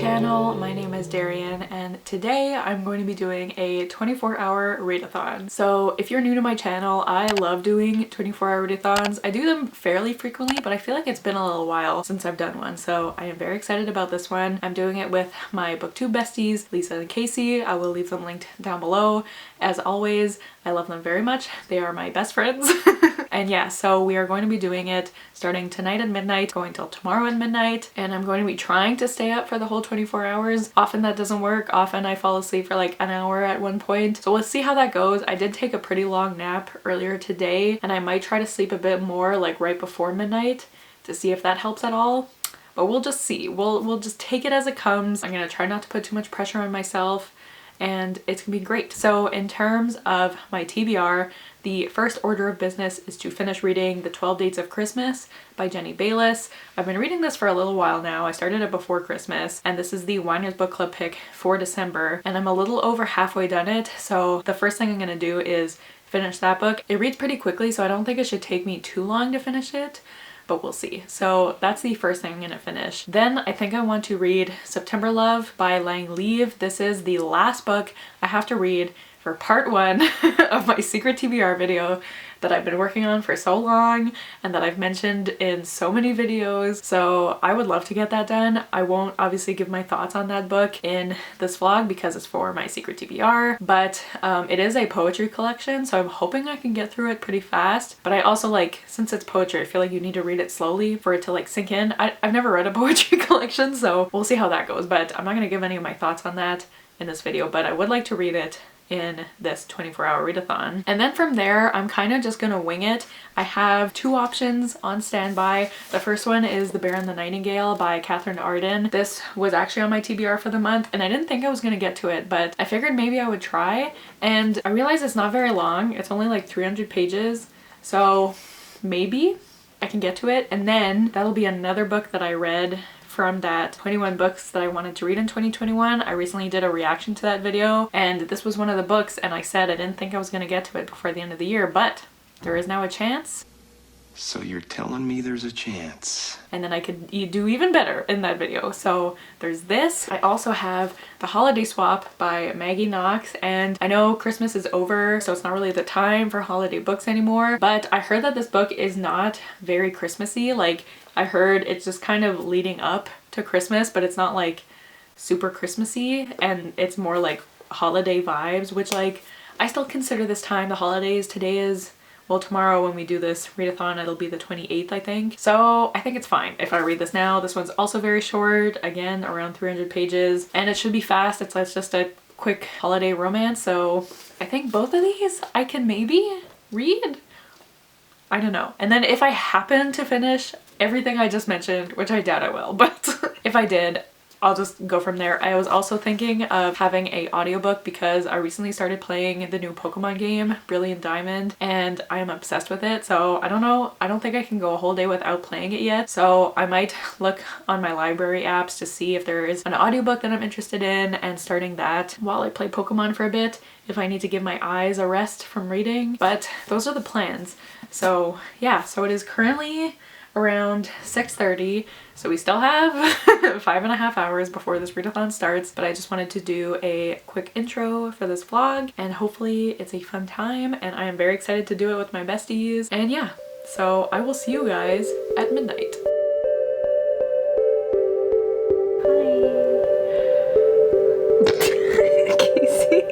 channel. My name is Darian and today I'm going to be doing a 24-hour readathon. So if you're new to my channel, I love doing 24-hour readathons. I do them fairly frequently, but I feel like it's been a little while since I've done one. So I am very excited about this one. I'm doing it with my booktube besties, Lisa and Casey. I will leave them linked down below. As always, I love them very much. They are my best friends. And yeah, so we are going to be doing it starting tonight at midnight, going till tomorrow at midnight, and I'm going to be trying to stay up for the whole 24 hours. Often that doesn't work. Often I fall asleep for like an hour at one point. So we'll see how that goes. I did take a pretty long nap earlier today, and I might try to sleep a bit more like right before midnight to see if that helps at all. But we'll just see. We'll just take it as it comes. I'm gonna try not to put too much pressure on myself, and it's gonna be great. So in terms of my TBR, the first order of business is to finish reading The 12 Dates of Christmas by Jenny Bayliss. I've been reading this for a little while now. I started it before Christmas, and this is the Winer's Book Club pick for December, and I'm a little over halfway done it. So the first thing I'm gonna do is finish that book. It reads pretty quickly, so I don't think it should take me too long to finish it, but we'll see. So that's the first thing I'm gonna finish. Then I think I want to read September Love by Lang Leave. This is the last book I have to read for part one of my secret TBR video that I've been working on for so long and that I've mentioned in so many videos. So I would love to get that done. I won't obviously give my thoughts on that book in this vlog because it's for my secret TBR, but it is a poetry collection, so I'm hoping I can get through it pretty fast. But I also like, since it's poetry, I feel like you need to read it slowly for it to like sink in. I've never read a poetry collection, so we'll see how that goes, but I'm not gonna give any of my thoughts on that in this video, but I would like to read it in this 24-hour readathon. And then from there, I'm kind of just gonna wing it. I have two options on standby. The first one is The Bear and the Nightingale by Catherine Arden. This was actually on my TBR for the month, and I didn't think I was gonna get to it, but I figured maybe I would try, and I realized it's not very long. It's only like 300 pages, so maybe I can get to it. And then that'll be another book that I read from that 21 books that I wanted to read in 2021. I recently did a reaction to that video, and this was one of the books, and I said I didn't think I was going to get to it before the end of the year, but there is now a chance. So you're telling me there's a chance? And then I could do even better in that video. So there's this. I also have The Holiday Swap by Maggie Knox, and I know Christmas is over, so it's not really the time for holiday books anymore, but I heard that this book is not very Christmassy. Like, I heard it's just kind of leading up to Christmas, but it's not like super Christmassy, and it's more like holiday vibes, which like I still consider this time the holidays. Today is, well, tomorrow when we do this readathon, it'll be the 28th, I think. So I think it's fine if I read this now. This one's also very short, again, around 300 pages, and it should be fast. It's just a quick holiday romance, so I think both of these I can maybe read. I don't know. And then if I happen to finish everything I just mentioned, which I doubt I will, but if I did, I'll just go from there. I was also thinking of having a audiobook because I recently started playing the new Pokemon game, Brilliant Diamond, and I am obsessed with it. So I don't know, I don't think I can go a whole day without playing it yet. So I might look on my library apps to see if there is an audiobook that I'm interested in and starting that while I play Pokemon for a bit, if I need to give my eyes a rest from reading. But those are the plans. So yeah, so it is currently around 6:30, so we still have 5.5 hours before this readathon starts, but I just wanted to do a quick intro for this vlog, and hopefully it's a fun time, and I am very excited to do it with my besties. And yeah, so I will see you guys at midnight. Hi. Casey.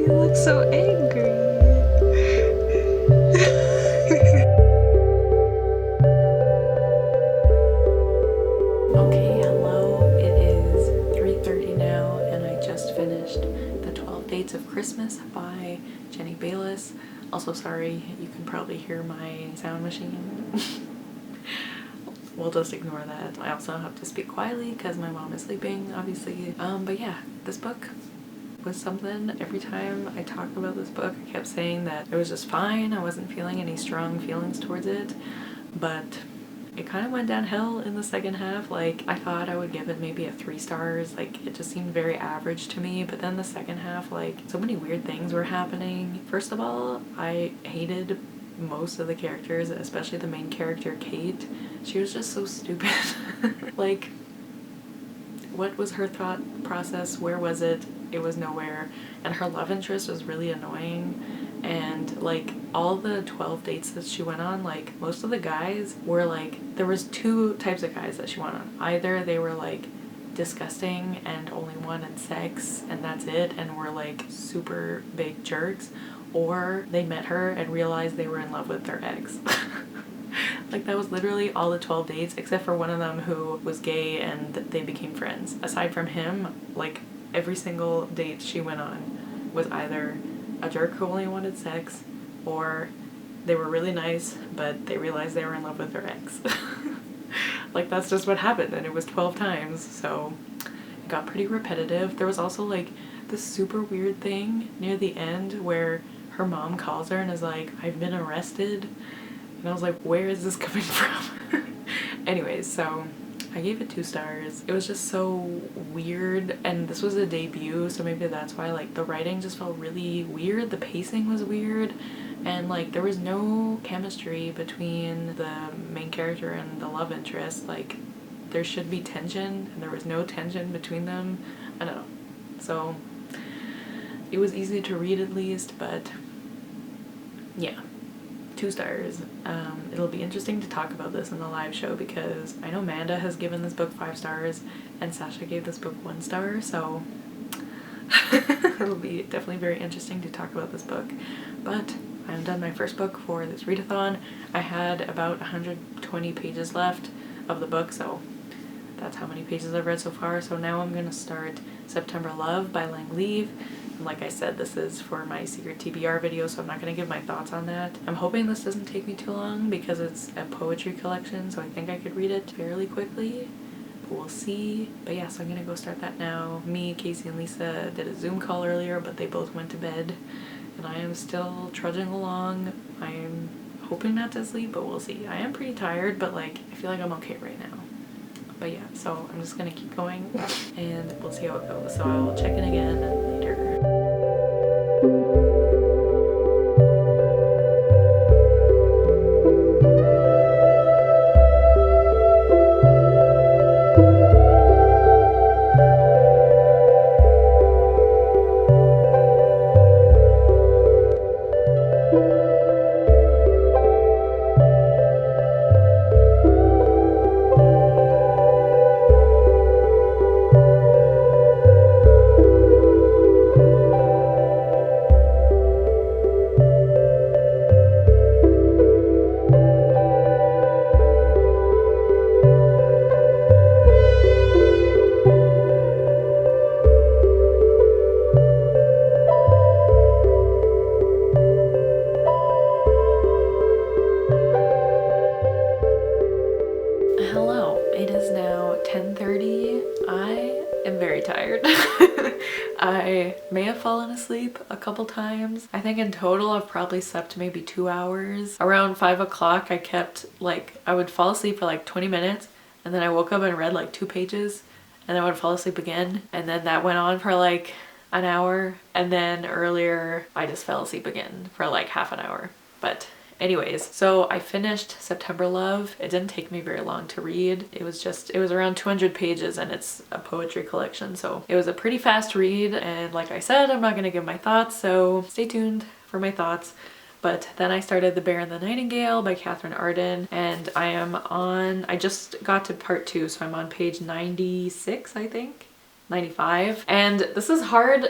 You look so angry. Of Christmas by Jenny Bayliss. Also, sorry, you can probably hear my sound machine. We'll just ignore that. I also have to speak quietly because my mom is sleeping, obviously. But yeah, this book was something. Every time I talk about this book, I kept saying that it was just fine. I wasn't feeling any strong feelings towards it, but it kind of went downhill in the second half. Like, I thought I would give it maybe a 3 stars. Like, it just seemed very average to me. But then the second half, like, so many weird things were happening. First of all, I hated most of the characters, especially the main character, Kate. She was just so stupid. Like, what was her thought process? Where was it? It was nowhere. And her love interest was really annoying. And like all the 12 dates that she went on, like most of the guys were like, there was two types of guys that she went on. Either they were like disgusting and only wanted sex and that's it and were like super big jerks, or they met her and realized they were in love with their ex. Like that was literally all the 12 dates, except for one of them who was gay and they became friends. Aside from him, like every single date she went on was either a jerk who only wanted sex, or they were really nice but they realized they were in love with their ex. Like that's just what happened, and it was 12 times, so it got pretty repetitive. There was also like this super weird thing near the end where her mom calls her and is like, I've been arrested. And I was like, where is this coming from? Anyways, so I gave it 2 stars. It was just so weird, and this was a debut, so maybe that's why like the writing just felt really weird. The pacing was weird, and like there was no chemistry between the main character and the love interest. Like there should be tension, and there was no tension between them. I don't know. So it was easy to read at least, but yeah. 2 stars. It'll be interesting to talk about this in the live show because I know Amanda has given this book 5 stars and Sasha gave this book 1 star, so it'll be definitely very interesting to talk about this book. But I'm done my first book for this readathon. I had about 120 pages left of the book, so that's how many pages I've read so far. So now I'm gonna start September Love by Lang Leave. Like I said, this is for my secret TBR video, so I'm not going to give my thoughts on that. I'm hoping this doesn't take me too long because it's a poetry collection, so I think I could read it fairly quickly. But we'll see. But yeah, so I'm going to go start that now. Me, Casey, and Lisa did a Zoom call earlier, but they both went to bed. And I am still trudging along. I'm hoping not to sleep, but we'll see. I am pretty tired, but like I feel like I'm okay right now. But yeah, so I'm just gonna keep going and we'll see how it goes. So I'll check in again later. Hello, it is now 10:30. I am very tired. I may have fallen asleep a couple times. I think in total I've probably slept maybe 2 hours. Around 5 o'clock I would fall asleep for like 20 minutes and then I woke up and read like 2 pages and I would fall asleep again, and then that went on for like an hour, and then earlier I just fell asleep again for like half an hour. But anyways, so I finished September Love. It didn't take me very long to read. It was around 200 pages and it's a poetry collection, so it was a pretty fast read, and like I said, I'm not gonna give my thoughts, so stay tuned for my thoughts. But then I started The Bear and the Nightingale by Catherine Arden, and I just got to part 2, so I'm on page 96, I think. 95, and this is hard.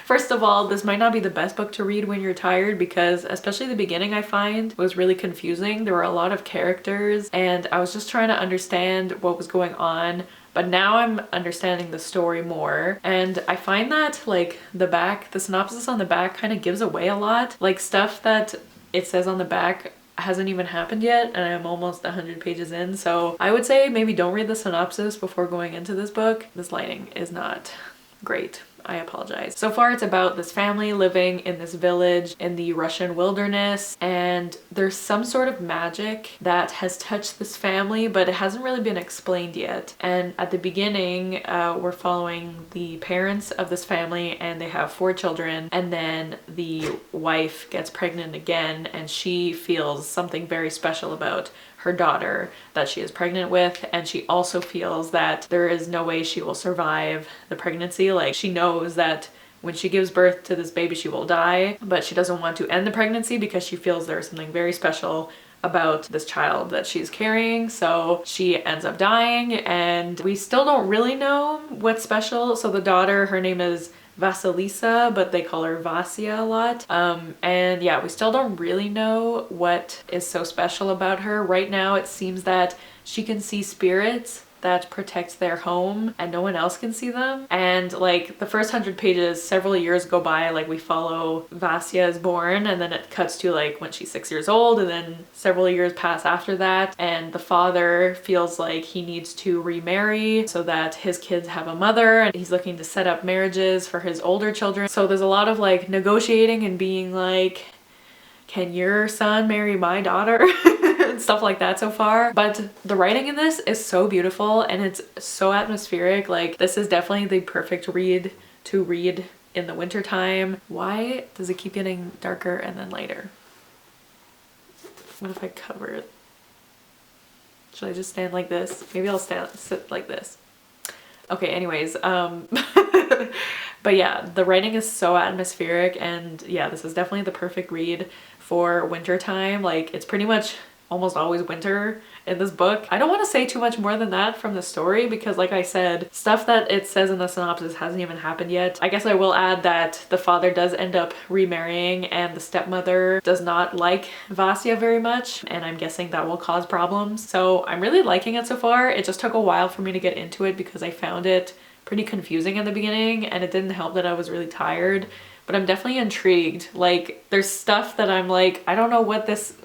First of all, this might not be the best book to read when you're tired because especially the beginning I find was really confusing. There were a lot of characters and I was just trying to understand what was going on, but now I'm understanding the story more, and I find that like the synopsis on the back kind of gives away a lot. Like stuff that it says on the back hasn't even happened yet and I'm almost 100 pages in, so I would say maybe don't read the synopsis before going into this book. This lighting is not great. I apologize. So far it's about this family living in this village in the Russian wilderness, and there's some sort of magic that has touched this family, but it hasn't really been explained yet. And at the beginning we're following the parents of this family, and they have 4 children, and then the wife gets pregnant again and she feels something very special about her daughter that she is pregnant with, and she also feels that there is no way she will survive the pregnancy. Like, she knows that when she gives birth to this baby she will die, but she doesn't want to end the pregnancy because she feels there's something very special about this child that she's carrying. So she ends up dying, and we still don't really know what's special. So the daughter, her name is Vasilisa, but they call her Vasia a lot. And yeah, we still don't really know what is so special about her. Right now it seems that she can see spirits that protect their home and no one else can see them. And like the first 100 pages, several years go by, like we follow Vasia is born, and then it cuts to like when she's 6 years old, and then several years pass after that, and the father feels like he needs to remarry so that his kids have a mother, and he's looking to set up marriages for his older children. So there's a lot of like negotiating and being like, can your son marry my daughter? And stuff like that so far. But the writing in this is so beautiful and it's so atmospheric. Like, this is definitely the perfect read to read in the winter time. Why does it keep getting darker and then lighter? What if I cover it? Should I just stand like this? Maybe I'll sit like this. Okay, anyways, but yeah, the writing is so atmospheric, and yeah, this is definitely the perfect read for winter time. Like, it's pretty much almost always winter in this book. I don't want to say too much more than that from the story because, like I said, stuff that it says in the synopsis hasn't even happened yet. I guess I will add that the father does end up remarrying and the stepmother does not like Vasia very much, and I'm guessing that will cause problems. So I'm really liking it so far. It just took a while for me to get into it because I found it pretty confusing in the beginning, and it didn't help that I was really tired. But I'm definitely intrigued. Like, there's stuff that I'm like, I don't know what's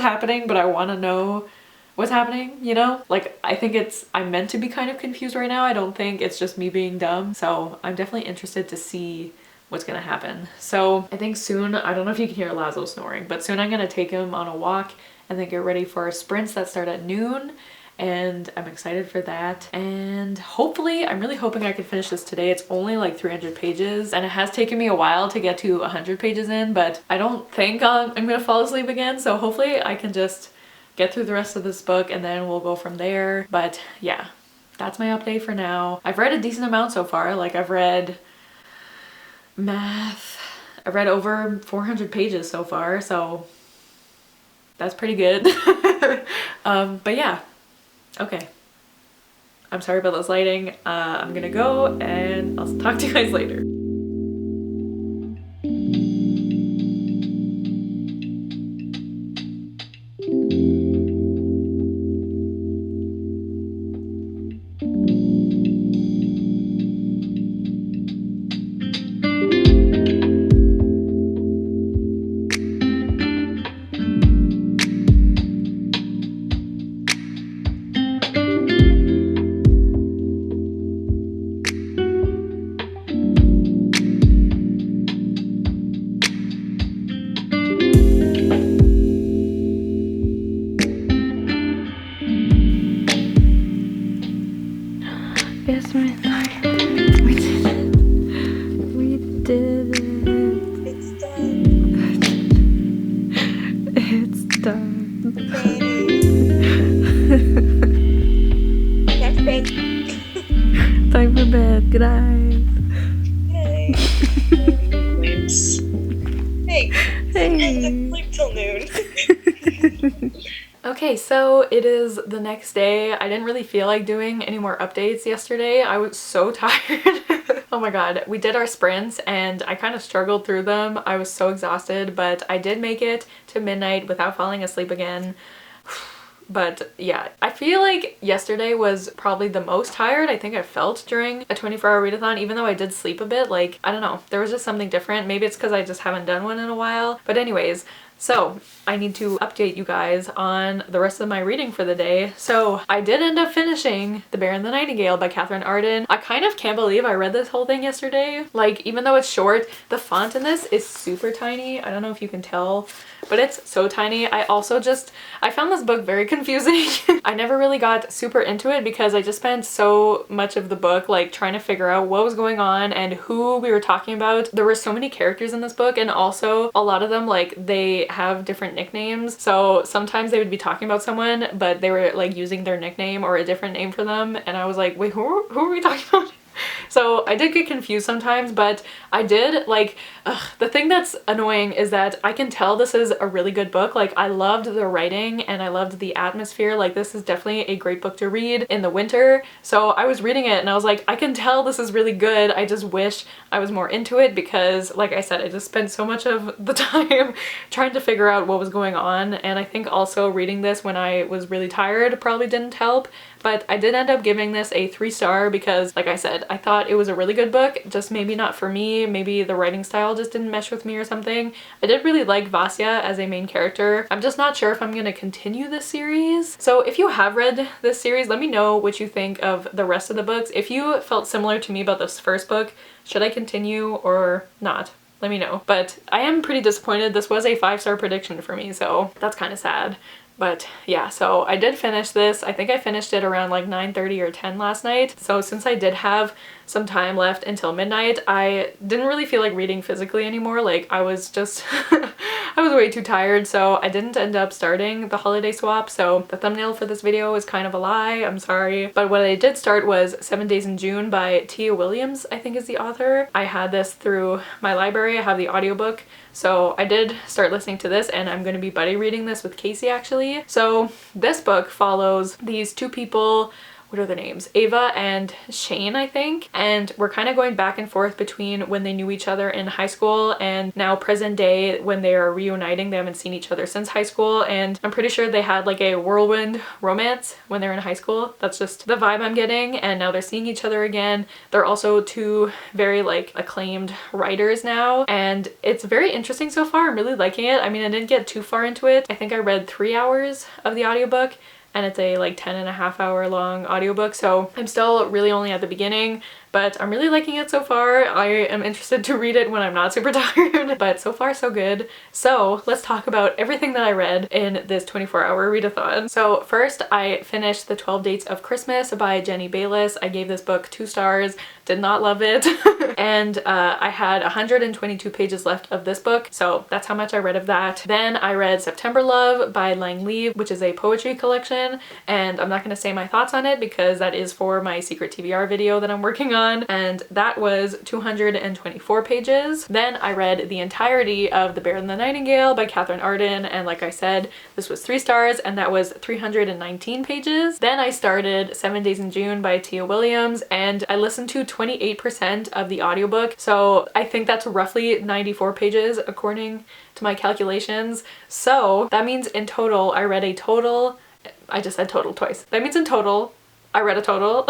happening, but I want to know what's happening, you know? Like, I think I'm meant to be kind of confused right now. I don't think it's just me being dumb. So I'm definitely interested to see what's gonna happen. So I think soon, I don't know if you can hear Lazo snoring, but soon I'm gonna take him on a walk and then get ready for our sprints that start at noon. And I'm excited for that, and hopefully, I'm really hoping I can finish this today. It's only like 300 pages and it has taken me a while to get to 100 pages in, but I don't think I'm gonna fall asleep again, so hopefully I can just get through the rest of this book and then we'll go from there. But yeah, that's my update for now. I've read a decent amount so far. Like, I've read math, I've read over 400 pages so far, so that's pretty good. But yeah. Okay, I'm sorry about this lighting. I'm gonna go and I'll talk to you guys later. Yes, we did it. We did it. It's done. It's done. That's big. Time for bed. Good night. Yay. Hey. Hey. Sleep till noon. Okay, so it is the next day. I didn't really feel like doing any more updates yesterday. I was so tired. Oh my god. We did our sprints and I kind of struggled through them. I was so exhausted, but I did make it to midnight without falling asleep again. But yeah, I feel like yesterday was probably the most tired I think I felt during a 24-hour readathon, even though I did sleep a bit. Like, I don't know, there was just something different. Maybe it's because I just haven't done one in a while. But anyways, so I need to update you guys on the rest of my reading for the day. So I did end up finishing The Bear and the Nightingale by Catherine Arden. I kind of can't believe I read this whole thing yesterday. Like, even though it's short, the font in this is super tiny. I don't know if you can tell, but it's so tiny. I found this book very confusing. I never really got super into it because I just spent so much of the book like trying to figure out what was going on and who we were talking about. There were so many characters in this book, and also a lot of them, like, they they have different nicknames. So sometimes they would be talking about someone, but they were like using their nickname or a different name for them. And I was like, wait, who are we talking about? So I did get confused sometimes, but I did like, the thing that's annoying is that I can tell this is a really good book. Like I loved the writing and I loved the atmosphere. Like this is definitely a great book to read in the winter. So I was reading it and I was like, I can tell this is really good. I just wish I was more into it because like I said, I just spent so much of the time trying to figure out what was going on. And I think also reading this when I was really tired probably didn't help. But I did end up giving this a 3-star because, like I said, I thought it was a really good book, just maybe not for me. Maybe the writing style just didn't mesh with me or something. I did really like Vasya as a main character. I'm just not sure if I'm gonna continue this series. So if you have read this series, let me know what you think of the rest of the books. If you felt similar to me about this first book, should I continue or not? Let me know. But I am pretty disappointed. This was a 5-star prediction for me, so that's kind of sad. But yeah, so I did finish this. I think I finished it around like 9:30 or 10 last night. So since I did have some time left until midnight, I didn't really feel like reading physically anymore. Like I was just, I was way too tired. So I didn't end up starting the holiday swap. So the thumbnail for this video is kind of a lie. I'm sorry. But what I did start was 7 Days in June by Tia Williams, I think is the author. I had this through my library. I have the audiobook. So I did start listening to this and I'm going to be buddy reading this with Casey actually. So this book follows these two people. What are their names? Ava and Shane, I think. And we're kind of going back and forth between when they knew each other in high school and now present day when they are reuniting. They haven't seen each other since high school, and I'm pretty sure they had like a whirlwind romance when they were in high school. That's just the vibe I'm getting, and now they're seeing each other again. They're also two very like acclaimed writers now, and it's very interesting so far. I'm really liking it. I mean, I didn't get too far into it. I think I read 3 hours of the audiobook, and it's a like 10.5-hour long audiobook, so I'm still really only at the beginning, but I'm really liking it so far. I am interested to read it when I'm not super tired, but so far so good. So let's talk about everything that I read in this 24-hour readathon. So first, I finished The 12 Dates of Christmas by Jenny Bayliss. I gave this book 2 stars, did not love it, and I had 122 pages left of this book, so that's how much I read of that. Then I read September Love by Lang Lee, which is a poetry collection, and I'm not going to say my thoughts on it because that is for my secret TBR video that I'm working on, and that was 224 pages. Then I read the entirety of The Bear and the Nightingale by Catherine Arden, and like I said, this was 3 stars, and that was 319 pages. Then I started 7 Days in June by Tia Williams, and I listened to 28% of the audiobook, so I think that's roughly 94 pages according to my calculations. So that means in total I read a total, I just said total twice. That means in total I read a total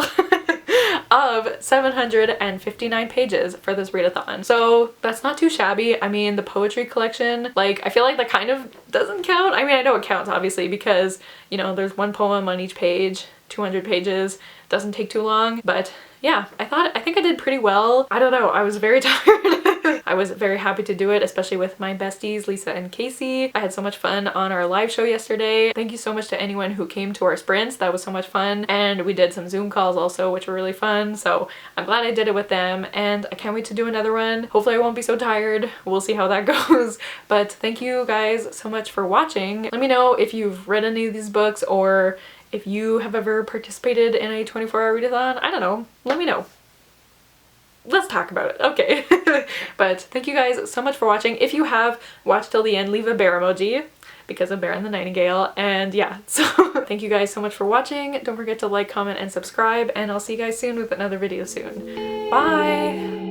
of 759 pages for this readathon. So that's not too shabby. I mean, the poetry collection, like, I feel like that kind of doesn't count. I mean, I know it counts obviously because, you know, there's 1 poem on each page, 200 pages, doesn't take too long, but yeah, I think I did pretty well. I don't know, I was very tired. I was very happy to do it, especially with my besties, Lisa and Casey. I had so much fun on our live show yesterday. Thank you so much to anyone who came to our sprints. That was so much fun. And we did some Zoom calls also, which were really fun. So I'm glad I did it with them, and I can't wait to do another one. Hopefully I won't be so tired. We'll see how that goes. But thank you guys so much for watching. Let me know if you've read any of these books or if you have ever participated in a 24-hour readathon. I don't know. Let me know. Let's talk about it. Okay. But thank you guys so much for watching. If you have watched till the end, leave a bear emoji because of Bear and the Nightingale. And yeah, so thank you guys so much for watching. Don't forget to like, comment, and subscribe, and I'll see you guys soon with another video soon. Bye!